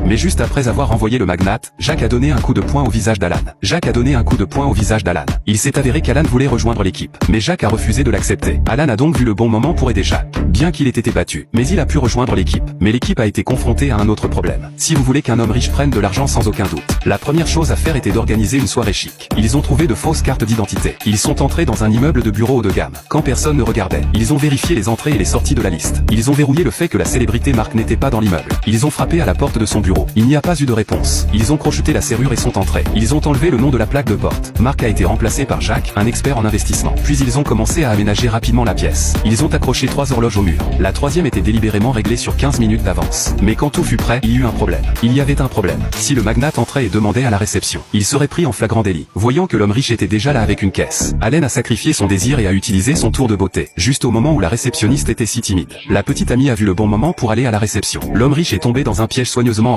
Mais juste après avoir envoyé le magnate, Jack a donné un coup de poing au visage d'Alan. Il s'est avéré qu'Alan voulait rejoindre l'équipe, mais Jack a refusé de l'accepter. Alan a donc vu le bon moment pour aider Jack, bien qu'il ait été battu. Mais il a pu rejoindre l'équipe. Mais l'équipe a été confrontée à un autre problème. Si vous voulez qu'un homme riche prenne de l'argent sans aucun doute, la première chose à faire était d'organiser une soirée chic. Ils ont trouvé de fausses cartes d'identité. Ils sont entrés dans un immeuble de bureaux haut de gamme, quand personne ne regardait. Ils ont vérifié les entrées et les sorties de la liste. Ils ont verrouillé le fait que la célébrité Mark n'était pas dans l'immeuble. Ils ont frappé à la porte de son bureau. Il n'y a pas eu de réponse. Ils ont crocheté la serrure et sont entrés. Ils ont enlevé le nom de la plaque de porte. Mark a été remplacé par Jack, un expert en investissement. Puis ils ont commencé à aménager rapidement la pièce. Ils ont accroché 3 horloges au mur. La troisième était délibérément réglée sur 15 minutes d'avance. Mais quand tout fut prêt, il y eut un problème. Il y avait un problème. Si le magnate entrait et demandait à la réception, il serait pris en flagrant délit. Voyant que l'homme riche était déjà là avec une caisse, Allen a sacrifié son désir et a utilisé son tour de beauté, juste au moment où la réceptionniste était si timide. La petite amie a vu le bon moment pour aller à la réception. L'homme riche est tombé dans un piège soigneusement